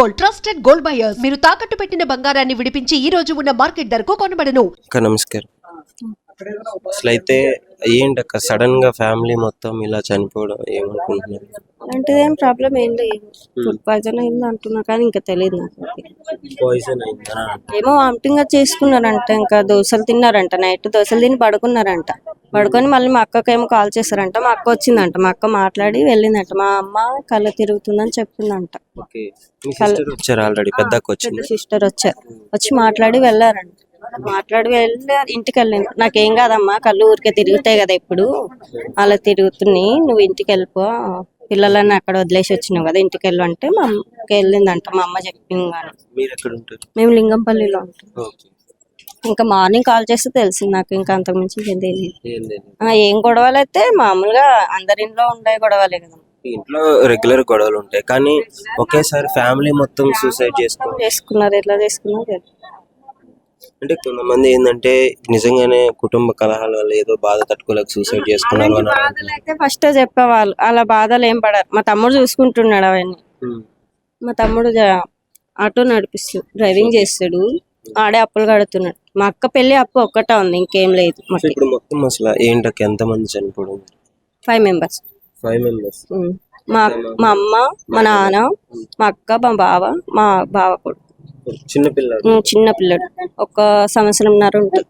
Gold, trusted gold buyers. మీరు తాకట్టు పెట్టిన బంగారాన్ని విడిపించి ఈ రోజు ఉన్న మార్కెట్ ధరకు కొనబడను. నమస్కారం. అసలు అయితే ఏంటక్క సడన్ గా ఫ్యామిలీ మొత్తం ఇలా చనిపోవడం ఏమనుకుంటున్నారు? అంటే ఏం ప్రాబ్లం ఏం లేదు, ఫుడ్ పాయిజన్ అయింది అంటున్నా కానీ ఇంకా తెలియదు నాకు. పాయిజన్ అయిందా? ఏమో వామిటింగ్ చేసుకున్నారంట, ఇంకా దోశలు తిన్నారంట, నైట్ దోశలు తిని పడుకున్నారంట. పడుకొని మళ్ళీ మా అక్కకేమో కాల్ చేశారంట, మా అక్క వచ్చిందంట, మా అక్క మాట్లాడి వెళ్ళిందంట. మా అమ్మ కళ్ళ తిరుగుతుందని చెప్పిందంట. ఆల్రెడీ పెద్ద సిస్టర్ వచ్చారు, వచ్చి మాట్లాడి వెళ్ళారంట. మాట్లాడి వెళ్ళి ఇంటికి వెళ్ళాను. నాకేం కాదమ్మా, కళ్ళు ఊరికే తిరుగుతాయి కదా, ఇప్పుడు అలా తిరుగుతున్నాయి, నువ్వు ఇంటికి వెళ్ళిపో, పిల్లలని అక్కడ వదిలేసి వచ్చినావు కదా, ఇంటికి వెళ్ళు అంటే మా అమ్మకి వెళ్ళిందంట. మా అమ్మ చెప్పింది. మేము లింగంపల్లిలో ఉంటాం. ఇంకా మార్నింగ్ కాల్ చేస్తే తెలిసింది నాకు, ఇంకా అంతకుమించి ఏం గొడవలు అయితే మామూలుగా అందరి ఇంట్లో ఉండే గొడవలే కదా. ఇంట్లో రెగ్యులర్ గొడవలు ఉంటాయి కానీ ఒకేసారి ఫ్యామిలీ మొత్తం సూసైడ్ చేసుకున్నారు. ఎట్లా చేసుకున్నారు అంటే కొంతమంది ఏంటంటే నిజంగానే కుటుంబ కలహాల వల్ల ఏదో బాధ తట్టుకోలేక సూసైడ్ చేసుకున్నారు అయితే ఫస్ట్ చెప్పేవాళ్ళు, అలా బాధలు ఏం పడారు. మా తమ్ముడు చూసుకుంటున్నాడు అవన్నీ. మా తమ్ముడు ఆటో నడిపిస్తాడు, డ్రైవింగ్ చేస్తాడు, ఆడే అప్పులు కడుతున్నాడు. మా అక్క పెళ్లి అప్పు ఒక్కటే ఉంది, ఇంకేం లేదు. ఇప్పుడు మొత్తం అసలు ఏంటక్క ఎంత మంది చనిపోవడం? 5 members. 5 members. మా అమ్మ, మా నాన్న, మా అక్క, మా బావ, మా బావ కొడుకు. చిన్న పిల్లడు, 1 సంవత్సరంన్నర ఉంటుంది,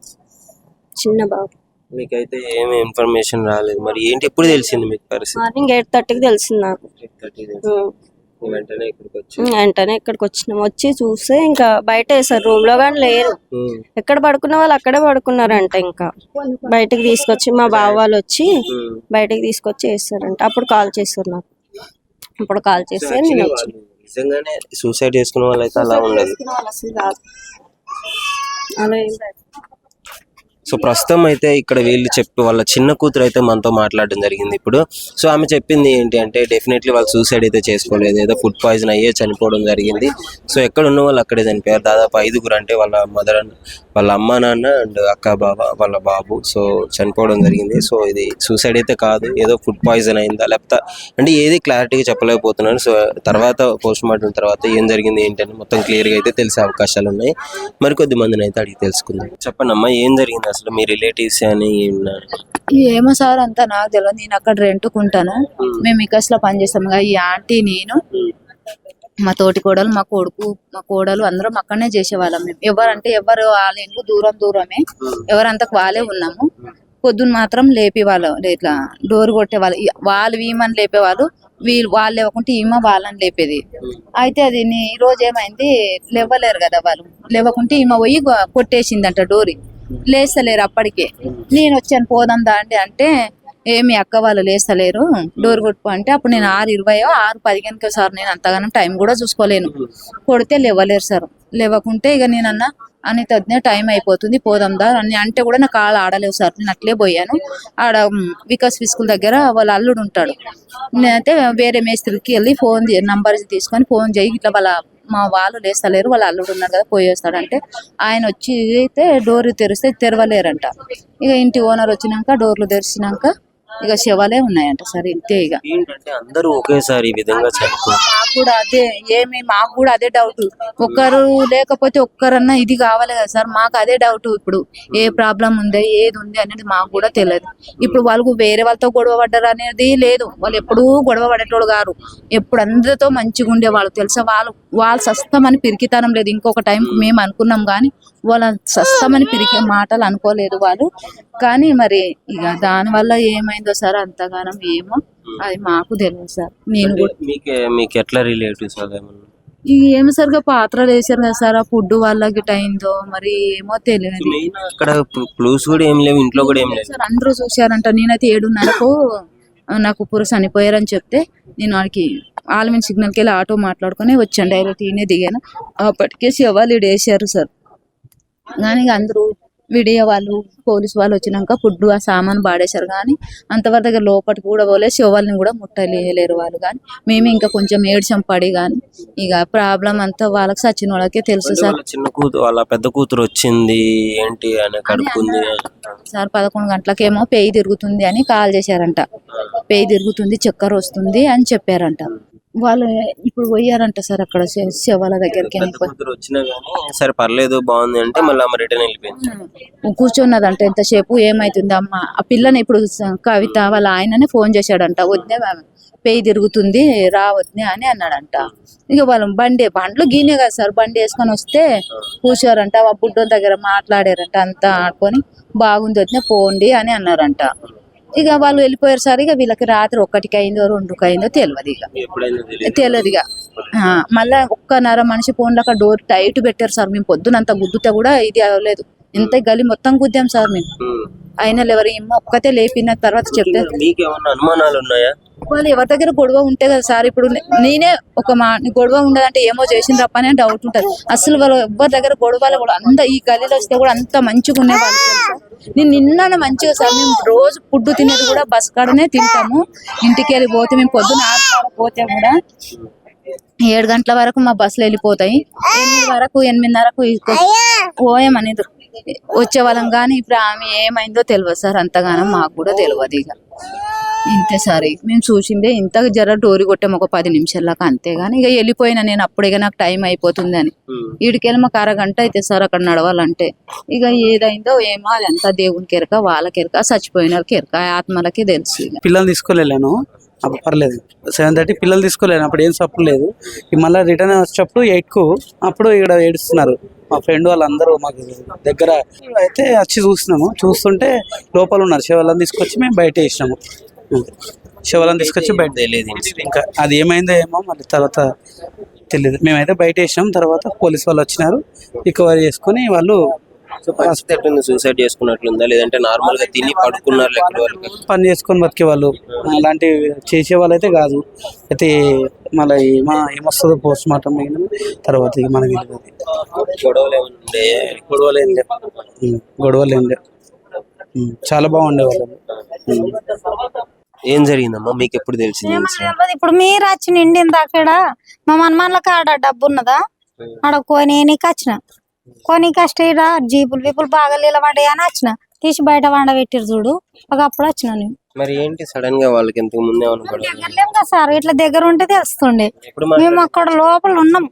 చిన్న బాబు. మీకైతే ఏమి ఇన్ఫర్మేషన్ రాలేదు మరి? ఏంటి ఎప్పుడు తెలిసింది మీకు పరిస్థితి? మార్నింగ్ 8:30కి తెలిసింది నాకు. వెంటనే ఇక్కడికి వచ్చినాం. వచ్చి చూస్తే ఇంకా బయట వేసారు, రూమ్ లో కానీ లేరు. ఎక్కడ పడుకున్న వాళ్ళు అక్కడే పడుకున్నారంట. ఇంకా బయటకు తీసుకొచ్చి మా బావ వాళ్ళు వచ్చి బయటకు తీసుకొచ్చి వేస్తారంట. అప్పుడు కాల్ చేస్తారు నాకు. అప్పుడు కాల్ చేస్తే నేను వచ్చి నిజంగానే సూసైడ్ చేసుకున్న వాళ్ళు అయితే అలా ఉండదు. అలా సో ప్రస్తుతం అయితే ఇక్కడ వీళ్ళు చెప్పి వాళ్ళ చిన్న కూతురు అయితే మనతో మాట్లాడడం జరిగింది ఇప్పుడు. సో ఆమె చెప్పింది ఏంటి అంటే డెఫినెట్లీ వాళ్ళు సూసైడ్ అయితే చేసుకోలేదు, ఏదో ఫుడ్ పాయిజన్ అయ్యే చనిపోవడం జరిగింది. సో ఎక్కడ ఉన్న వాళ్ళు అక్కడే చనిపోయారు. దాదాపు 5గురు, అంటే వాళ్ళ మదర్, వాళ్ళ అమ్మ, నాన్న అండ్ అక్క, బావ, వాళ్ళ బాబు. సో చనిపోవడం జరిగింది. సో ఇది సూసైడ్ అయితే కాదు, ఏదో ఫుడ్ పాయిజన్ అయిందా లేకపోతే అంటే ఏది క్లారిటీగా చెప్పలేకపోతున్నాను. సో తర్వాత పోస్ట్ మార్టం తర్వాత ఏం జరిగింది ఏంటని మొత్తం క్లియర్గా అయితే తెలిసే అవకాశాలు ఉన్నాయి. మరికొద్ది మందిని అయితే అడిగి తెలుసుకుందాం. చెప్పండి అమ్మా, ఏం జరిగింది అసలు? మీ రిలేటివ్స్ అని ఏమో సార్ అంతా నాకు తెలియదు. నేను అక్కడ రెంట్కుంటాను, మేము వికాస్ లో పనిచేస్తాం. ఈ ఆంటీ, నేను, మా తోటి కోడలు, మా కొడుకు, మా కోడలు అందరం అక్కడనే చేసేవాళ్ళం. మేము ఎవరు వాళ్ళ దూరమే, ఎవరంతా వాళ్ళే ఉన్నాము. పొద్దున్న మాత్రం లేపేవాళ్ళు, ఇట్లా డోర్ కొట్టేవాళ్ళు. వాళ్ళు ఈమెను లేపేవాళ్ళు, వాళ్ళు లేవకుంటే ఈమె వాళ్ళని లేపేది. అయితే అది ఈ రోజు ఏమైంది, లేవలేరు కదా వాళ్ళు, లేవకుంటే ఈమె పోయి కొట్టేసిందంట డోరి. లేస్తలేరు. అప్పటికే నేను వచ్చాను, పోదాం దాండి అంటే ఏమి అక్క వాళ్ళు లేస్తలేరు, డోర్ కొట్టుకో అంటే అప్పుడు నేను 6:20 6:15 సార్, నేను అంతగానో టైం కూడా చూసుకోలేను. కొడితే లేవలేరు సార్. లేవకుంటే ఇక నేనన్నా అని తద్దే టైం అయిపోతుంది, పోదాం దా అని అంటే కూడా నాకు కాళ్ళు ఆడలేవు సార్. నేను అట్లే పోయాను. ఆడ వికాస్ స్కూల్ దగ్గర వాళ్ళ అల్లుడు ఉంటాడు. నేనైతే వేరే మేస్త్రికి వెళ్ళి నంబర్ తీసుకొని ఫోన్ చేయి, ఇట్లా మా వాళ్ళు లేస్తలేరు, వాళ్ళ అల్లుడు ఉన్నారు కదా, పోయేస్తాడంటే ఆయన వచ్చి అయితే డోర్ తెరిస్తే తెరవలేరంట. ఇక ఇంటి ఓనర్ వచ్చినాక డోర్లు తెరిచినాక ఇక శవాలే ఉన్నాయంట సార్. ఇంతే. ఇక అందరూ ఒకేసారి ఈ విధంగా మాకు కూడా అదే డౌట్. ఒక్కరు లేకపోతే ఒక్కరన్నా ఇది కావాలి కదా సార్, మాకు అదే డౌట్. ఇప్పుడు ఏ ప్రాబ్లం ఉంది, ఏది ఉంది అనేది మాకు కూడా తెలియదు. ఇప్పుడు వాళ్ళకు వేరే వాళ్ళతో గొడవ పడ్డారు అనేది లేదు, వాళ్ళు ఎప్పుడూ గొడవ పడేటోళ్ళు గారు, ఎప్పుడు అందరితో మంచిగా ఉండేవాళ్ళు తెలుసా. వాళ్ళు సస్తమని పిరికితనం లేదు. ఇంకొక టైంకి మేము అనుకున్నాం కానీ వాళ్ళ సస్తమని పిరికే మాటలు అనుకోలేదు వాళ్ళు. కానీ మరి ఇక దానివల్ల ఏమైందో సార్ అంతగానం ఏమో అది మాకు తెలియదు సార్. నేను కూడా మీకు ఎట్లా రిలేటివ్స్ ఏమో సరిగా పాత్రలు వేసారు కదా సార్, ఆ ఫుడ్ వాళ్ళకి అయిందో మరి ఏమో తెలియదు. అక్కడ క్లూస్ కూడా ఏం లేవు, ఇంట్లో కూడా ఏం లేదు సార్. అందరూ చూసారంట. నేనైతే 7:30కు నాకు పురుషు చనిపోయారని చెప్తే నేను వాడికి ఆల్మిన్ సిగ్నల్కి వెళ్ళి ఆటో మాట్లాడుకుని వచ్చాను, డైరెక్ట్ ఈయనే దిగాను. అప్పటికే శవాలు వేసారు సార్. కానీ అందరూ వీడియో వాళ్ళు, పోలీసు వాళ్ళు వచ్చినాక ఫుడ్ ఆ సామాను పాడేశారు. కానీ అంతవరకు దగ్గర లోపలికి కూడా పోలే, శవాలని కూడా ముట్టలేరు వాళ్ళు. కానీ మేము ఇంకా కొంచెం ఏడ్చం పడి, కానీ ఇక ప్రాబ్లం అంతా వాళ్ళకి సచిన వాళ్ళకే తెలుసు సార్. చిన్న కూతురు వాళ్ళ పెద్ద కూతురు వచ్చింది ఏంటి అని కడుపుకుంది సార్. 11 గంటలకేమో పేయి తిరుగుతుంది అని కాల్ చేశారంట. పేయి తిరుగుతుంది, చక్కెర వస్తుంది అని చెప్పారంట. వాళ్ళు ఇప్పుడు పోయారంట సార్ అక్కడ శవాల దగ్గరికి పెద్ద కూతురు వచ్చినా గానీ సరే పర్లేదు బాగుంది అంటే మళ్ళీ ఆమె రిటర్న్ వెళ్ళిపోయింది. కూర్చున్నదంట ఎంతసేపు ఏమైతుంది అమ్మ ఆ పిల్లని ఇప్పుడు కవిత వాళ్ళ ఆయననే ఫోన్ చేశాడంట వద్దే పేయి తిరుగుతుంది రావద్దే అని అన్నాడంట. ఇక వాళ్ళు బండ్లు గీనే కదా సార్ బండి వేసుకొని వస్తే కూర్చోరంట ఆ బుడ్డోల దగ్గర మాట్లాడారంట అంతా ఆడుకొని బాగుంది వద్దే పోండి అని అన్నారంట. ఇక వాళ్ళు వెళ్ళిపోయారు సార్. ఇక వీళ్ళకి రాత్రి 1కి అయిందో 2కి అయిందో తెలియదు ఇక తెలియదు ఇక మళ్ళా 1:30 మనిషి ఫోన్లో అక్కడ డోర్ టైట్ పెట్టారు సార్. మేము పొద్దునంత గుద్దుతే కూడా ఇది అవ్వలేదు. ఎంత గలి మొత్తం గుద్దాం సార్ మేము. అయినా ఎవరు ఏమో ఒక్కతే లేపిన తర్వాత చెప్తే మీకు ఏమన్నా అనుమానాలు ఉన్నాయా? వాళ్ళు ఎవరి దగ్గర గొడవ ఉంటే కదా సార్. ఇప్పుడు నేనే ఒక గొడవ ఉండదంటే ఏమో చేసిన తప్ప అనే డౌట్ ఉంటుంది. అసలు వాళ్ళు ఎవరి దగ్గర గొడవలు కూడా అంత ఈ గలీలో వస్తే కూడా అంత మంచిగా ఉండేవాళ్ళు సార్. నేను నిన్న మంచిగా సార్ మేము రోజు ఫుడ్ తినేది కూడా బస్ కాడనే తింటాము. ఇంటికి వెళ్ళిపోతే మేము పొద్దున 6 పోతే కూడా 7 గంటల వరకు మా బస్సులు వెళ్ళిపోతాయి. 8:30కు పోయామనేది వచ్చే వాళ్ళం. కానీ ఇప్పుడు ఆమె ఏమైందో తెలియదు సార్. అంతగానో మాకు కూడా తెలియదు. ఇక ఇంతే సార్ మేము చూసిందే ఇంత జర డోరి కొట్టాము ఒక 10 నిమిషాలకు అంతేగాని ఇక వెళ్ళిపోయినా నేను అప్పుడు. ఇక నాకు టైం అయిపోతుంది అని వీడికెళ్ళి మాకు 1 గంట అయితే సార్ అక్కడ నడవాలంటే. ఇక ఏదైందో ఏమో అది అంతా దేవునికి ఎరక వాళ్ళకి ఎరక చచ్చిపోయిన వాళ్ళకి ఎరక ఆత్మలకి తెలుసు. పిల్లలు తీసుకోలేను అప్పుడు పర్లేదు 7:30 పిల్లలు తీసుకోలేను అప్పుడు ఏం సప్పుడు లేదు. మళ్ళీ రిటర్న్ వచ్చేటప్పుడు 8కు అప్పుడు ఇక్కడ ఏడుస్తున్నారు మా ఫ్రెండ్ వాళ్ళందరూ మాకు దగ్గర అయితే వచ్చి చూస్తున్నాము. చూస్తుంటే లోపల ఉన్నారు. శవాలను తీసుకొచ్చి మేము బయట వేసినాము. శవాలను తీసుకొచ్చి బయట తెలియదు ఇంకా అది ఏమైందో ఏమో మళ్ళీ తర్వాత తెలియదు. మేమైతే బయట వేసినాం. తర్వాత పోలీస్ వాళ్ళు వచ్చినారు రికవరీ చేసుకుని వాళ్ళు సూసైడ్ చేసుకున్నట్లుందా లేదంటే నార్మల్ గా తిని పడుకున్నారు పని చేసుకొని బతికే వాళ్ళు అలాంటివి చేసే వాళ్ళు అయితే కాదు. అయితే మళ్ళీ ఏమొస్తుందో పోస్ట్ మార్టం అయిన తర్వాత ఇక మనకి గొడవలు ఏం లేవు. చాలా బాగుండే వాళ్ళు. ఏం జరిగిందమ్మా మీకు ఎప్పుడు తెలిసింది? ఇప్పుడు మీరు వచ్చి నిండింది అక్కడ మా మనమాన్లకు ఆడ డబ్బు ఉన్నదా ఆడ కొనేకి వచ్చిన కొనికి వస్తే ఈడ జీపులు వీపులు బాగా నిలబడ్డాయి అని వచ్చిన తీసి బయట వండ పెట్టిరు చూడు అప్పుడు వచ్చిన నేను. మరి ఏంటి సడన్ గా వాళ్ళకి ఇంతకు ముందే దగ్గరలేము కదా సార్. ఇట్లా దగ్గర ఉంటే తెలుస్తుండే. మేము అక్కడ లోపల ఉన్నాం.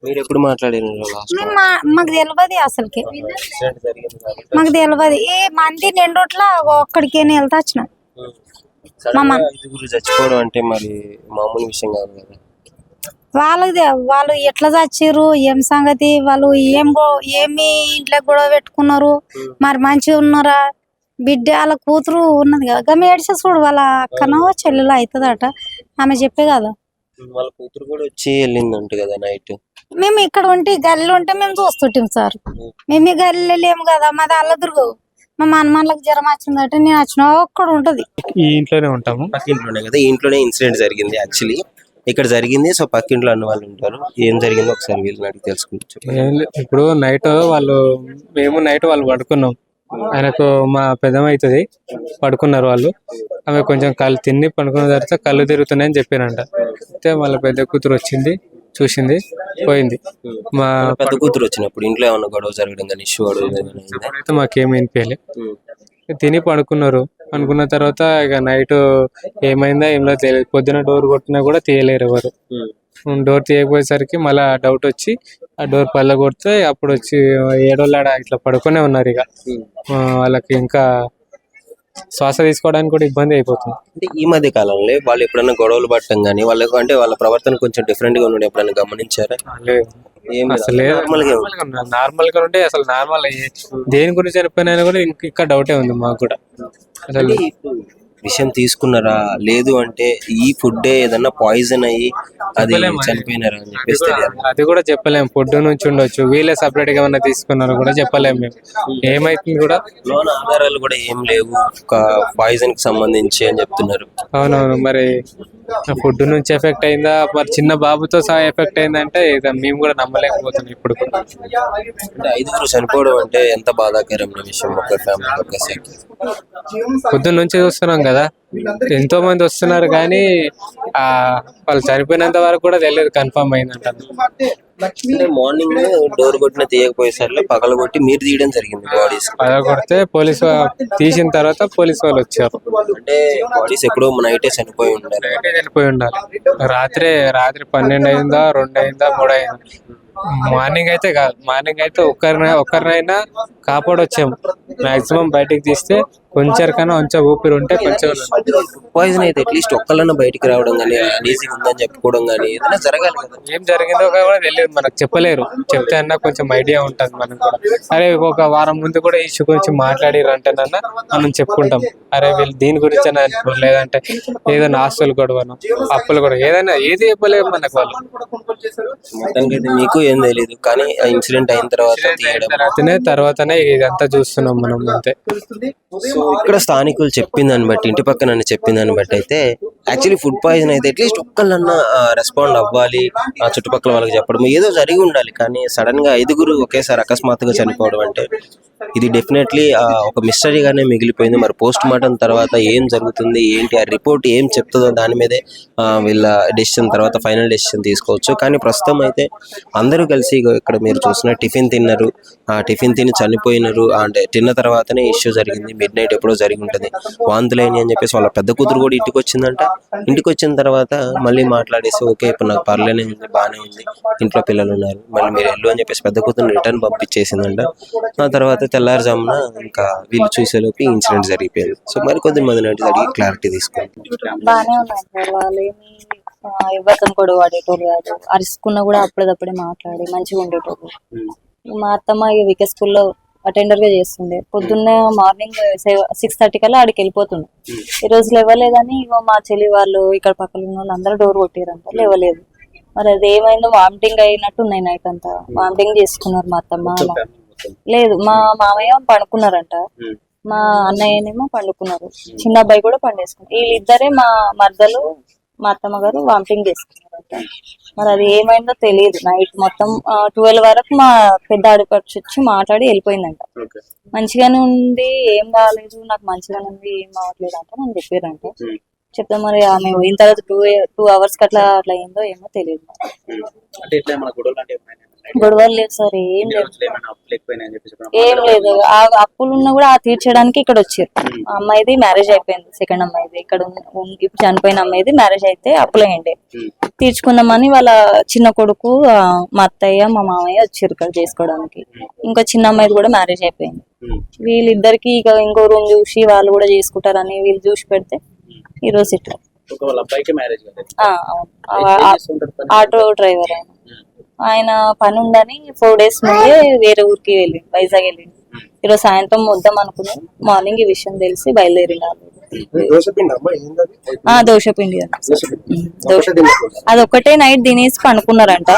మీరు ఎప్పుడు మాట్లాడారు? మాకు తెలియదు అసలుకి మాకు తెలియదు. ఈ మంది నిండుట్లా ఒక్కడికి వెళ్తా వచ్చిన. చచ్చిపోవడం అంటే మరి మామూలు విషయం కాదు కదా. వాళ్ళది వాళ్ళు ఎట్లా చచ్చిర్రు ఏం సంగతి వాళ్ళు ఏమి ఇంట్లో గొడవ పెట్టుకున్నారు మరి మంచిగా ఉన్నారా బిడ్డ వాళ్ళ కూతురు ఉన్నది కదా గమ్మ ఏడిసే చూడు వాళ్ళ అక్కనో చెల్లెలో అవుతుందట ఆమె చెప్పే కదా. వాళ్ళ కూతురు కూడా వచ్చి వెళ్ళిందంట కదా నైట్. మేము ఇక్కడ ఉంటే గల్లీలో ఉంటే మేము చూస్తుంటాం సార్. మేము ఈ గల్లీలో లేము కదా మాది అల్లదురుగు. మా మనమాన్లకు జ్వరం వచ్చిందట నేను వచ్చిన ఒక్కడ ఉంటది. ఈ ఇంట్లోనే ఉంటాము. పక్కింట్లోనే కదా. ఈ ఇంట్లోనే ఇన్సిడెంట్ జరిగింది యాక్చువల్లీ ఇక్కడ జరిగింది. సో పక్కింట్లో అన్న వాళ్ళు ఉంటారు. ఏం జరిగిందో ఒకసారి వీళ్ళని అడిగి తెలుసుకుంటాం. ఇప్పుడు నైట్ మేము నైట్ వాళ్ళు పడుకున్నాం. ఆయనకు మా పెద్దమ్మ అవుతుంది పడుకున్నారు వాళ్ళు. ఆమె కొంచెం కళ్ళు తిని పడుకున్న తర్వాత కళ్ళు తిరుగుతున్నాయని చెప్పారంట. అయితే వాళ్ళ పెద్ద కూతురు వచ్చింది చూసింది పోయింది. మా పెద్ద కూతురు వచ్చినప్పుడు ఇంట్లో ఏమన్నా గొడవ జరగడం కానీ ఇష్యూ అయితే మాకేమి వినిపించలే. తిని పడుకున్నారు. అనుకున్న తర్వాత ఇక నైట్ ఏమైందా ఏమో తెలియదు. పొద్దున డోర్ కొట్టినా కూడా తీయలేరు ఎవరు. డోర్ తీయకపోయేసరికి మళ్ళీ డౌట్ వచ్చి ఆ డోర్ పళ్ళ కొడితే అప్పుడు వచ్చి ఏడోళ్ళాడ ఇట్లా పడుకునే ఉన్నారు. ఇక వాళ్ళకి ఇంకా శ్వాస తీసుకోవడానికి కూడా ఇబ్బంది అయిపోతుంది. అంటే ఈ మధ్య కాలంలో వాళ్ళు ఎప్పుడైనా గొడవలు పట్టడం కానీ వాళ్ళకు అంటే వాళ్ళ ప్రవర్తన కొంచెం డిఫరెంట్ గా ఉండడం ఎప్పుడైనా గమనించారా? అసలు నార్మల్ గా ఉంటే అసలు నార్మల్ దేని గురించి చనిపోయినా కూడా ఇంకా డౌటే ఉంది మాకు కూడా. అసలు విషయం తీసుకున్నారా లేదు అంటే ఈ ఫుడ్ ఏదన్నా పాయిజన్ అయ్యి అది చనిపోయినారా అని చెప్పేసి అది కూడా చెప్పలేము. ఫుడ్ నుంచి ఉండొచ్చు వీళ్ళే సపరేట్ గా ఏమన్నా తీసుకున్నారో కూడా చెప్పలేము మేము. ఏమైతుంది కూడా లోన్ ఆధారాలు కూడా ఏం లేవు పాయిజన్ కి సంబంధించి అని చెప్తున్నారు. అవునవును. మరి ఫుడ్ నుంచి ఎఫెక్ట్ అయిందా మరి చిన్న బాబుతో సహా ఎఫెక్ట్ అయిందంటే మేము కూడా నమ్మలేకపోతున్నాం ఇప్పుడు. అంటే 5 చనిపోవడం అంటే ఎంత బాధాకరమైన విషయం ఒక ఫ్యామిలీ ఒక్కసారి. పొద్దున్న నుంచి చూస్తున్నాం కదా ఎంతో మంది వస్తున్నారు కానీ వాళ్ళు చనిపోయినంత వరకు కూడా తెలియదు కన్ఫర్మ్ అయిందంట. అంటే మార్నింగ్ డోర్ కొట్టిన తీయకపోయేసరికి పగల కొట్టి మీరు తీయడం జరిగింది బాడీస్. అలా కొడితే పోలీసు తీసిన తర్వాత పోలీసు వాళ్ళు వచ్చారు. అంటే బాడీస్ ఎప్పుడో నైటే చనిపోయి ఉండాలి. వెళ్ళిపోయి ఉండాలి. రాత్రి 12 అయిందా, 2 అయిందా, 3 అయిందా. మార్నింగ్ అయితే కాదు, మార్నింగ్ అయితే ఒక్కరినైనా కాపాడొచ్చాము. మాక్సిమం బయటికి తీస్తే కొంచెం ఊపిరి ఉంటే కొంచెం. పాయిజన్ అయితే అట్లీస్ట్ ఒక్కళ్ళన్నా బయటికి రావడం కానీ ఈజీగా ఉందని చెప్పుకోవడం కానీ ఏదైనా జరగాలి కదా. ఏం జరిగిందో కూడా తెలియదు, మనకు చెప్పలేరు. చెప్తే అన్నా కొంచెం ఐడియా ఉంటుంది మనకు కూడా. అరే ఒక వారం ముందు కూడా ఇష్యూ గురించి మాట్లాడిరంటేనన్నా మనం చెప్పుకుంటాం. అరే వీళ్ళు దీని గురించి అని అనుకో, లేదంటే ఏదైనా ఆస్తులు గొడవను, అప్పులు కూడా, ఏదైనా ఏది చెప్పలేము మనకు వాళ్ళు. మొత్తానికి అయితే మీకు ఏం తెలియదు, కానీ ఆ ఇన్సిడెంట్ అయిన తర్వాతనే ఇదంతా చూస్తున్నాం మనం అంతే. సో ఇక్కడ స్థానికులు చెప్పిన దాన్ని బట్టి, ఇంటి పక్కన చెప్పిన దాన్ని బట్టి అయితే యాక్చువల్లీ ఫుడ్ పాయిజన్ అయితే అట్లీస్ట్ ఒక్కళ్ళన్నా రెస్పాండ్ అవ్వాలి, ఆ చుట్టుపక్కల వాళ్ళకి చెప్పడం ఏదో జరిగి ఉండాలి. కానీ సడన్ గా 5 ఒకేసారి అకస్మాత్తుగా చనిపోవడం అంటే ఇది డెఫినెట్లీ ఒక మిస్టరీగానే మిగిలిపోయింది. మరి పోస్ట్ మార్టం తర్వాత ఏం జరుగుతుంది ఏంటి, ఆ రిపోర్ట్ ఏం చెప్తుందో దాని మీదే వీళ్ళ డెసిషన్ తర్వాత ఫైనల్ డెసిషన్ తీసుకోవచ్చు. కానీ ప్రస్తుతం అయితే అందరూ కలిసి ఇక్కడ మీరు చూసిన టిఫిన్ తిన్నారు, ఆ టిఫిన్ తిని చనిపోయినారు. అంటే తిన్న తర్వాతనే ఇష్యూ జరిగింది, మిడ్ నైట్ ఎప్పుడో జరిగి ఉంటుంది. వాంతులేని అని చెప్పేసి వాళ్ళ పెద్ద కూతురు కూడా ఇంటికి వచ్చిందంట. ఇంటికి వచ్చిన తర్వాత మళ్ళీ మాట్లాడేసి ఓకే ఇప్పుడు నాకు పర్లేనే ఉంది, బాగానే ఉంది, ఇంట్లో పిల్లలు ఉన్నారు, మళ్ళీ మీరు వెళ్ళు అని చెప్పేసి పెద్ద కూతురు రిటర్న్ పంపించేసిందంట. ఆ తర్వాత తెల్లారుజామున ఇంకా వీళ్ళు చూసేలోపు ఇన్సిడెంట్ జరిగిపోయింది. సో మరి కొద్దిమంది అడిగి క్లారిటీ తీసుకుంటాం. బాగానే ఉన్నారు సార్. వాళ్ళు ఏమి ఎవరితో కూడా వాడేటోళ్ళు కాదు. అరుచుకున్నా కూడా అప్పుడప్పుడే మాట్లాడి మంచిగా ఉండేటోళ్ళు. మా అత్తమ్మ వికే స్కూల్లో అటెండర్ గా చేస్తుండే. పొద్దున్న మార్నింగ్ 6:30 కల్లా ఆడికి వెళ్ళిపోతుండే. ఈ రోజు లేవలేదని మా చెల్లి వాళ్ళు ఇక్కడ పక్కన ఉన్న వాళ్ళు అందరూ డోర్ కొట్టారంట, లేవలేదు. మరి అది ఏమైందో వామిటింగ్ అయినట్టు ఉన్నాయి. నైట్ అంతా వామిటింగ్ చేసుకున్నారు మా అత్తమ్మ. లేదు, మా మామయ్య పండుకున్నారంట, మా అన్నయ్యనేమో పండుకున్నారు, చిన్న అబ్బాయి కూడా పండేసుకున్నారు. వీళ్ళిద్దరే మా మర్దలు మా అత్తమ్మ గారు వామిటింగ్ చేసుకున్నారంట. మరి అది ఏమైందో తెలియదు. నైట్ మొత్తం 12 వరకు మా పెద్ద ఆడపడుచు వచ్చి మాట్లాడి వెళ్ళిపోయిందంట. మంచిగానే ఉంది, ఏం కాలేదు, నాకు మంచిగానే ఉంది, ఏం అవ్వట్లేదు అంట నన్ను చెప్పారంట. చెప్తే మరి ఆమె పోయిన తర్వాత 2 hours అట్లా అయిందో ఏమో తెలియదు. గొడవలు లేదు సార్, ఏం లేదు, ఏం లేదు. ఆ అప్పులున్నా కూడా ఆ తీర్చడానికి ఇక్కడ వచ్చారు. ఆ అమ్మాయిది మ్యారేజ్ అయిపోయింది, సెకండ్ అమ్మాయిది. ఇక్కడ ఇప్పుడు చనిపోయిన అమ్మాయిది మ్యారేజ్ అయితే అప్పులయ్యండి, తీర్చుకుందామని వాళ్ళ చిన్న కొడుకు మా అత్తయ్య మా మామయ్య వచ్చారు ఇక్కడ చేసుకోవడానికి. ఇంకో చిన్న అమ్మాయిది కూడా మ్యారేజ్ అయిపోయింది. వీళ్ళిద్దరికి ఇక ఇంకో రూమ్ చూసి వాళ్ళు కూడా చేసుకుంటారని వీళ్ళు చూసి పెడితే ఈ రోజు ఇట్లా. ఆటో డ్రైవర్ ఆయన పని ఉందని 4 days ముందే వేరే ఊరికి వెళ్ళి వైజాగ్ వెళ్ళిండు. ఈరోజు సాయంత్రం వద్దాం అనుకున్నాం. మార్నింగ్ ఈ విషయం తెలిసి బయలుదేరిండు. దోశపిండి అదొక్కటే నైట్ తినేసి పనుకున్నారంట.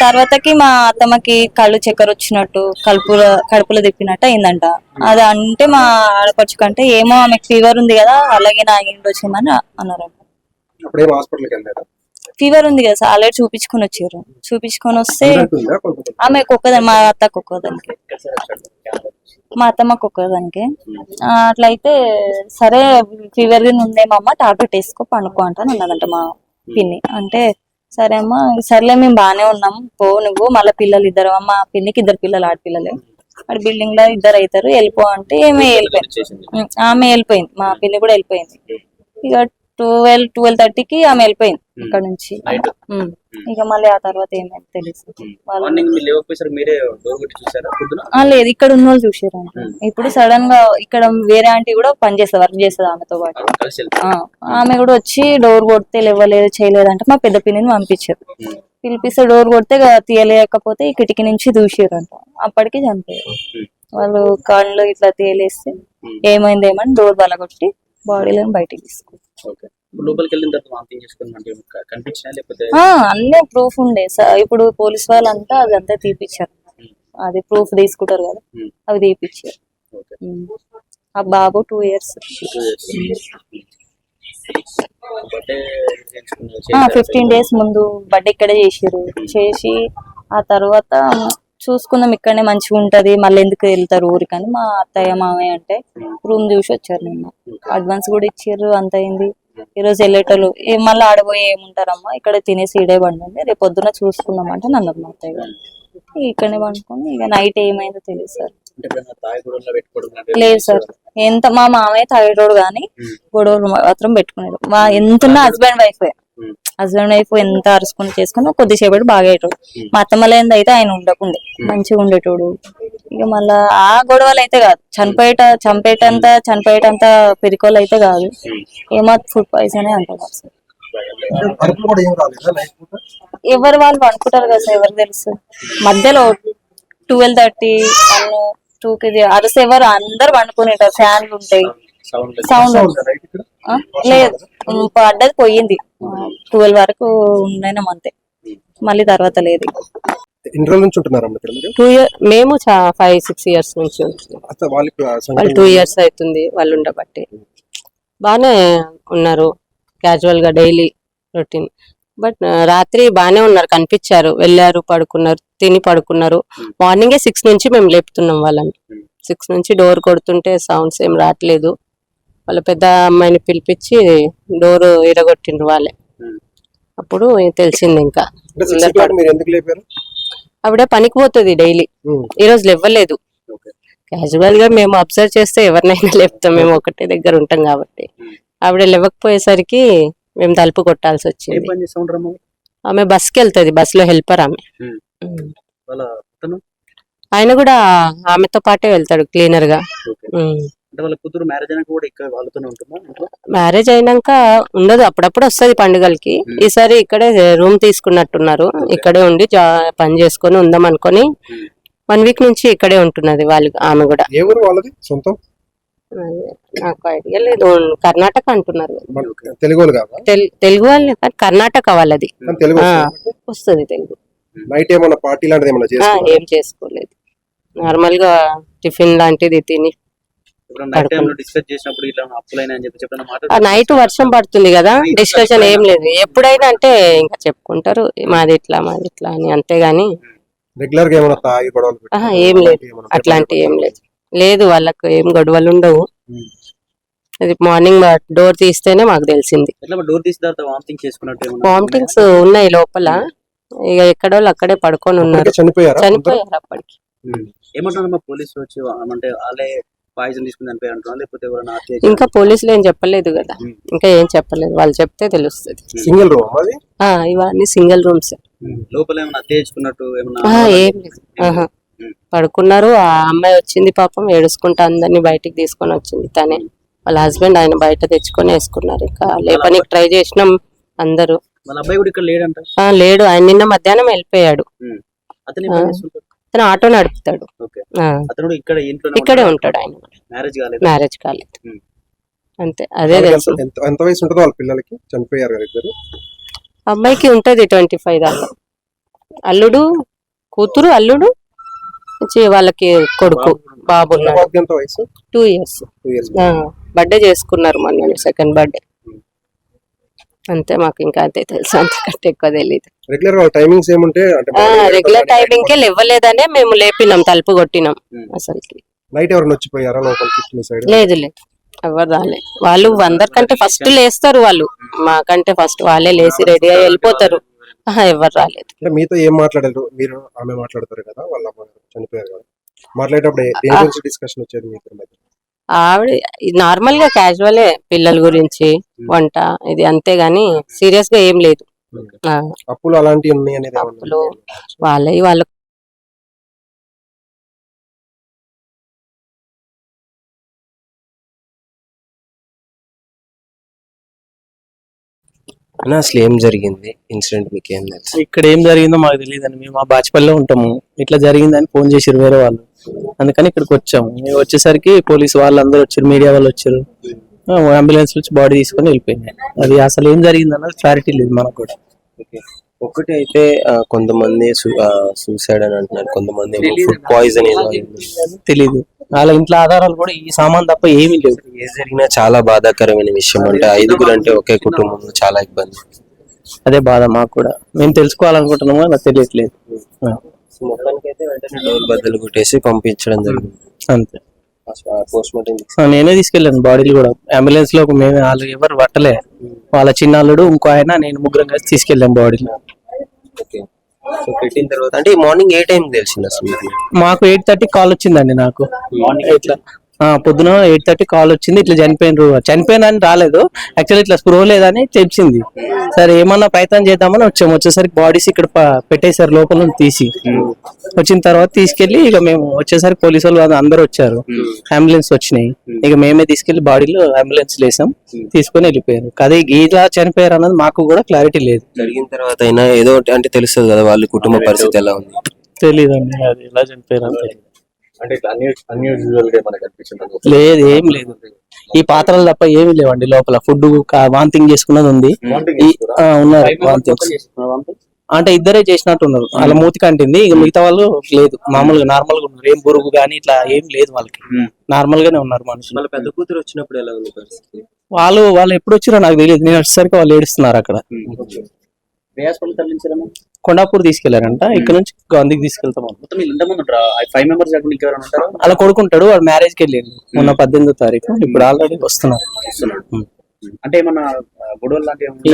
తర్వాతకి మా అత్తమ్మకి కళ్ళు చక్కెర వచ్చినట్టు కడుపులో తిప్పినట్టు అయిందంట. అది అంటే మా ఆడపడుచు కంటే ఏమో ఆమెకు ఫీవర్ ఉంది కదా, అలాగే నా ఇంటి వచ్చామని అన్నారంట. ఫీవర్ ఉంది కదా సార్, ఆల్రెడీ చూపించుకొని వచ్చారు. చూపించుకొని వస్తే ఆమెకు ఒక్కదానికి, మా అత్తకు ఒక్కదానికి, మా అత్తమ్మకు ఒక్కదానికి. అట్లయితే సరే ఫీవర్ ఉందేమో అమ్మ, టాబ్లెట్ వేసుకో పండుకో అంటాను అన్నదంట మా పిన్ని. అంటే సరే అమ్మ, సర్లే మేము బాగానే ఉన్నాం, పో నువ్వు, మళ్ళీ పిల్లలు ఇద్దరు, మా పిన్నికి 2 పిల్లలు ఆడపిల్లలే, అక్కడ బిల్డింగ్ లో 2 అవుతారు, వెళ్ళిపో అంటే ఆమె వెళ్ళిపోయింది. మా పిన్ని కూడా వెళ్ళిపోయింది. ఇక 12:30కి ఆమె వెళ్ళిపోయింది ఇక్కడ నుంచి. ఇక మళ్ళీ ఆ తర్వాత ఏమైంది తెలుసు. లేదు, ఇక్కడ ఉన్న వాళ్ళు చూసారు. ఇప్పుడు సడన్ గా ఇక్కడ వేరే ఆంటీ కూడా వర్క్ చేస్తుంది ఆమెతో పాటు. ఆమె కూడా వచ్చి డోర్ కొడితే లేవలేదు చేయలేదంటే మా పెద్ద పిన్నిని పంపించారు. పిలిపిస్తే డోర్ కొడితే తీయలేకపోతే ఈ కిటికీ నుంచి దూసారంట. అప్పటికి చనిపోయారు. వాళ్ళు కళ్ళు ఇట్లా తేలేస్తే ఏమైందేమని డోర్ బలగొట్టి బాడీలను బయటికి తీసుకున్నారు. అన్నీ ప్రూఫ్ ఉండే సార్. ఇప్పుడు పోలీస్ వాళ్ళంతా అదంతా తీపిచ్చారు. అది ప్రూఫ్ తీసుకుంటారు కదా, అవి తీపిచ్చారు. ఆ బాబు 2 years. 15 days ముందు బర్త్డే ఇక్కడే చేసి ఆ తర్వాత చూసుకుందాం ఇక్కడనే మంచిగా ఉంటది, మళ్ళీ ఎందుకు వెళ్తారు ఊరికని మా అత్తయ్య మామయ్య అంటే రూమ్ చూసి వచ్చారు. నిన్న అడ్వాన్స్ కూడా ఇచ్చారు, అంత అయింది. ఈ రోజు వెళ్ళేటోళ్ళు మళ్ళీ ఆడబోయి ఏముంటారమ్మా ఇక్కడ తినేసి ఈడే పండండి రేపు పొద్దున చూసుకుందామంటే నన్ను మా అత్తయ్య గారు ఇక్కడనే పండుకొని ఇక నైట్ ఏమైందో తెలియదు సార్. లేదు సార్, ఎంత మా మామయ్య తాగేటోడు కానీ గొడవలు మాత్రం పెట్టుకునేది. మా ఎంతున్నా హస్బెండ్ వైఫ్ ఎంత అరుచుకుని చేసుకుని కొద్దిసేపటి బాగా అయ్యేటోడు. మా అత్తమ్మలేంది అయితే ఆయన ఉండకుండే మంచిగా ఉండేటోడు. ఇక మళ్ళా ఆ గొడవలు అయితే కాదు, చనిపోయేటంత పెరికోలు అయితే కాదు, ఏమో ఫుడ్ పాయిజన్ అంటారు సార్. ఎవరు వాళ్ళు అనుకుంటారు కదా సార్, ఎవరు తెలుసు. మధ్యలో 12:30 2కి అరసి ఎవరు అందరు పండుకునేటారు, ఫ్యాన్లు ఉంటాయి, సౌండ్ లేదు. పడ్డది పోయింది 12 వరకు ఉండైనాం అంతే, మళ్ళీ తర్వాత లేదు. ఎన్ని రోజుల నుంచి ఉంటున్నారమ్మా ఇక్కడ మీరు? 2 years మేము 5-6 years నుంచి ఉంటున్నాం. అసలు వాళ్ళకి వాళ్ళు 2 years అవుతుంది వాళ్ళు ఉండబట్టి. బాగానే ఉన్నారు, క్యాజువల్ గా డైలీ రొటీన్. బట్ రాత్రి బాగానే ఉన్నారు, కనిపించారు, వెళ్ళారు, పడుకున్నారు, తిని పడుకున్నారు. మార్నింగే 6 నుంచి మేము లేపుతున్నాం వాళ్ళని. 6 నుంచి డోర్ కొడుతుంటే సౌండ్స్ ఏం రావట్లేదు. వాళ్ళ పెద్ద అమ్మాయిని పిలిపించి డోర్ ఇరగొట్టిండ్రు వాళ్ళే. అప్పుడు తెలిసింది. ఇంకా మీరు ఎందుకు లేపారు? ఆవిడ పనికి పోతుంది డైలీ, ఈ రోజు లేవ్వలేదు. క్యాజువల్ గా మేము అబ్జర్వ్ చేస్తే ఎవరినైనా లేపుతాం, మేము ఒకటే దగ్గర ఉంటాం కాబట్టి. ఆవిడ లేవకపోయేసరికి మేము తలుపు కొట్టాల్సి వచ్చింది. ఆమె బస్కి వెళ్తుంది, బస్ లో హెల్పర్ ఆమె. ఆయన కూడా ఆమెతో పాటే వెళ్తాడు క్లీనర్ గా. మ్యారేజ్ అయినాక ఉండదు, అప్పుడప్పుడు వస్తుంది పండుగలకి. ఈసారి ఇక్కడే రూమ్ తీసుకున్నట్టున్నారు, ఇక్కడే ఉండి పని చేసుకొని ఉందాం అనుకొని 1 week నుంచి ఇక్కడే ఉంటున్నది వాళ్ళు. ఆమె కూడా నాకు ఐడియా లేదు, కర్ణాటక అంటున్నారు. తెలుగు వాళ్ళని, కర్ణాటక వాళ్ళది. వస్తుంది తెలుగు. ఏం చేసుకోలేదు, నార్మల్ గా టిఫిన్ లాంటిది తిని. నైట్ వర్షం పడుతుంది కదా, డిస్కషన్ ఏం లేదు. ఎప్పుడైనా అంటే ఇంకా చెప్పుకుంటారు మాది ఇట్లా అని, అంతేగాని ఏం లేదు, అట్లాంటి ఏం లేదు. లేదు వాళ్ళకు ఏం గొడవలు ఉండవు. అది మార్నింగ్ డోర్ తీస్తేనే మాకు తెలిసింది. వామిటింగ్స్ ఉన్నాయి లోపల, ఇక ఎక్కడోళ్ళు అక్కడే పడుకొని ఉన్నారు, చనిపోయారు అప్పటికి. ఇంకా పోలీసులు ఏం చెప్పలేదు కదా, ఇంకా ఏం చెప్పలేదు. వాళ్ళు చెప్తే తెలుస్తుంది. ఇవన్నీ సింగిల్ రూమ్స్, ఏం లేదు. పడుకున్నారు. ఆ అమ్మాయి వచ్చింది పాపం, ఏడుచుకుంటా అందరినీ బయటికి తీసుకొని వచ్చింది తనే. వాళ్ళ హస్బెండ్ ఆయన బయట తెచ్చుకొని వేసుకున్నారు. ఇంకా లేపనికి ట్రై చేసినాం అందరూ. లేడు, ఆయన నిన్న మధ్యాహ్నం వెళ్ళిపోయాడు. అతను ఆటో నడుపుతాడు, ఇక్కడే ఉంటాడు. ఆయన మ్యారేజ్ కాలేదు అంతే, అదే తెలుసు. అమ్మాయికి ఉంటది 25 దాకా. అల్లుడు, కూతురు, అల్లుడు, వాళ్ళకి కొడుకు, బాబు ఉన్నాడు. 2 years. బర్త్డే చేసుకున్నారు మొన్న, 2nd బర్త్డే. అంతే, మాకు ఇంకా అంతే తెలుసు, అంతకంటే ఎక్కువ తెలీదు. రెగ్యులర్ టైమింగ్ కే లేవలేదనే మేము లేపినాం, తలుపు కొట్టినాం. అసలుకి లేదు లేదు, ఎవరు రాలేదు. వాళ్ళు అందరికంటే ఫస్ట్ లేస్తారు, వాళ్ళు మాకంటే ఫస్ట్ వాళ్ళే లేచి రెడీ అయ్యి వెళ్ళిపోతారు. ఎవరు రాలేదు. మీతో ఏం మాట్లాడారు మీరు? ఆమె మాట్లాడతారు కదా, వాళ్ళ చనిపోయారు కదా, మాట్లాడేటప్పుడు డిస్కషన్ వచ్చేది మీ ఇద్దరి మధ్య? ఆవిడ నార్మల్ గా క్యాజువలే, పిల్లల గురించి, వంట, ఇది అంతేగాని సీరియస్ గా ఏం లేదు. అప్పులు అలాంటివి ఉన్నాయి అనేది? అప్పులు వాళ్ళ అసలు ఏం జరిగింది ఇన్సిడెంట్, మీకు ఏం తెలుసు? ఇక్కడ ఏం జరిగిందో మాకు తెలియదండి. మేము ఆ బాచిపల్లిలో ఉంటాము. ఇట్లా జరిగిందని ఫోన్ చేసారు వేరే వాళ్ళు, అందుకని ఇక్కడికి వచ్చాము. మేము వచ్చేసరికి పోలీసు వాళ్ళందరూ వచ్చారు, మీడియా వాళ్ళు వచ్చారు, అంబులెన్స్ వచ్చి బాడీ తీసుకొని వెళ్ళిపోయింది. అది అసలు ఏం జరిగింది అన్నది క్లారిటీ లేదు మనకు కూడా. ఒకటి అయితే కొంతమంది సూసైడ్ అని అంటున్నారు, కొంతమంది ఫుడ్ పాయిజన్ తెలీదు. వాళ్ళ ఇంట్లో ఆధారాలు కూడా ఈ సామాన్ తప్ప ఏమీ లేవు. ఏది జరిగినా చాలా బాధాకరమైన విషయం. అంటే 5 అంటే ఒకే కుటుంబంలో చాలా ఇబ్బంది. అదే బాధ మాకు కూడా. మేము తెలుసుకోవాలనుకుంటున్నాము, నాకు తెలియట్లేదు. మొత్తానికి అయితే వెంటనే డోర్ బద్దలు కొట్టేసి పంపించడం జరిగింది అంతే. పోస్ట్ మార్టం నేనే తీసుకెళ్ళాను బాడీలు కూడా అంబులెన్స్ లో మేము వాళ్ళు ఎవరు పట్టలే వాళ్ళ చిన్నాళ్ళుడు ఇంకో ఆయన నేను ముగ్గురం కలిసి తీసుకెళ్ళాం బాడీలు. ఓకే. సో పెట్టిన తర్వాత అంటే మార్నింగ్ ఏ టైం తెలిసింది అసలు మీకు? మాకు 8:30 కాల్ వచ్చిందండి నాకు ఇట్లా పొద్దున 8:30 కాల్ వచ్చింది, ఇట్లా చనిపోయినని రాలేదు, యాక్చువల్లీ ఇట్లా స్ప్రో లేదని తెలిసింది. సరే ఏమన్నా ప్రయత్నం చేద్దామని వచ్చేసరికి బాడీస్ ఇక్కడ పెట్టేశారు లోపల నుంచి తీసి. వచ్చిన తర్వాత తీసుకెళ్లి ఇక మేము వచ్చేసరికి పోలీసు వాళ్ళు అందరూ వచ్చారు, అంబులెన్స్ వచ్చినాయి, ఇక మేమే తీసుకెళ్లి బాడీలో అంబులెన్స్ వేసాం, తీసుకొని వెళ్ళిపోయారు. అదే ఇలా చనిపోయారు అన్నది మాకు కూడా క్లారిటీ లేదు. జరిగిన తర్వాత అయినా ఏదో అంటే తెలుస్తుంది కదా వాళ్ళ కుటుంబ పరిస్థితి ఎలా ఉంది? తెలియదండి అది ఎలా చనిపోయారు అంతే. అంటే అన్యూజువల్ గా మనకు అనిపించింది. లేదు ఏం లేదు, ఈ పాత్రలు తప్ప ఏమీ లేవండి లోపల. ఫుడ్ వాంతింగ్ చేసుకున్నది ఉంది, ఉన్నారు వాంతింగ్స్. అంటే ఇద్దరే చేసినట్టు ఉన్నారు, వాళ్ళ మూతి కంటింది, ఇక మిగతా వాళ్ళు లేదు, మామూలుగా నార్మల్ గా ఉన్నారు, ఏం బురుగు గానీ ఇట్లా ఏం లేదు వాళ్ళకి, నార్మల్ గానే ఉన్నారు మనుషులు. వాళ్ళ పెద్ద కూతురు వచ్చినప్పుడు ఎలా ఉంది పరిస్థితి? వాళ్ళు ఎప్పుడు వచ్చారో నాకు తెలియదు, నేను వచ్చేసరికి వాళ్ళు ఏడుస్తున్నారు అక్కడ. కొండాపూర్ తీసుకెళ్లారంట, ఇక్కడ నుంచి గాంధీకి తీసుకెళ్తాం. అలా కొడుకుంటాడు, వాడు మ్యారేజ్ కి వెళ్ళిండు మొన్న 18వ తారీఖు, ఇప్పుడు ఆల్రెడీ వస్తున్నారు. అంటే ఏమన్నా గొడవలు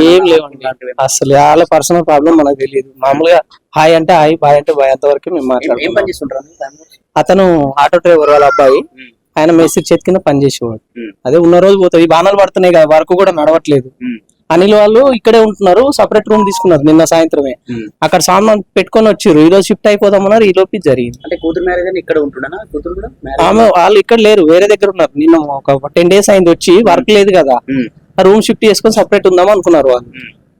ఏం లేవండి అసలు, వాళ్ళ పర్సనల్ ప్రాబ్లం మనకు తెలియదు. మామూలుగా హాయ్ అంటే హాయ్, బాయ్ అంటే బాయ్, అంతవరకు మేము మాట్లాడుతున్నాం. అతను ఆటో డ్రైవర్ వాళ్ళ అబ్బాయి, ఆయన మేస్త్రి చేతి కింద పని చేసేవాడు. అదే ఉన్న రోజు పోతుంది, ఈ బాణాలు పడుతున్నాయి కదా, వర్క్ కూడా నడవట్లేదు. అనిల్ వాళ్ళు ఇక్కడే ఉంటున్నారు, సపరేట్ రూమ్ తీసుకున్నారు నిన్న సాయంత్రమే, అక్కడ సామాన్ పెట్టుకొని వచ్చారు, ఈ రోజు షిఫ్ట్ అయిపోదామన్నారు, ఈ లోపు జరిగింది. అంటే కూతురు మ్యారేజ్ ఇక్కడ ఉంటున్నా, కూతురు కూడా ఆమె వాళ్ళు ఇక్కడ లేరు, వేరే దగ్గర ఉన్నారు. నిన్న ఒక 10 days అయింది వచ్చి, వర్క్ లేదు కదా, రూమ్ షిఫ్ట్ చేసుకొని సపరేట్ ఉందాం అనుకున్నారు వాళ్ళు,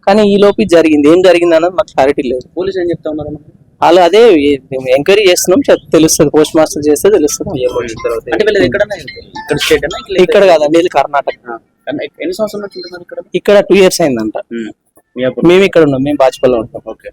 కానీ ఈ లోపు జరిగింది. ఏం జరిగింది అన్నది మాకు క్లారిటీ లేదు. పోలీసు ఏం చెప్తా ఉన్నారు? వాళ్ళు అదే ఎంక్వైరీ చేస్తున్నాం, తెలుస్తుంది, పోస్ట్ మాస్టర్ చేస్తే తెలుస్తుంది. అంటే వీళ్ళది ఎక్కడన్నా ఇక్కడ స్టేట్ అన్నా? ఇక్కడ కాదండి, ఇది కర్ణాటక. ఎన్ని సంవత్సరాల నుంచి ఉంటున్నారు ఇక్కడ? ఇక్కడ 2 years అయిందంట. మేము ఇక్కడ ఉన్నాం, మేము బాజ్పల్లిలో ఉంటాం. ఓకే.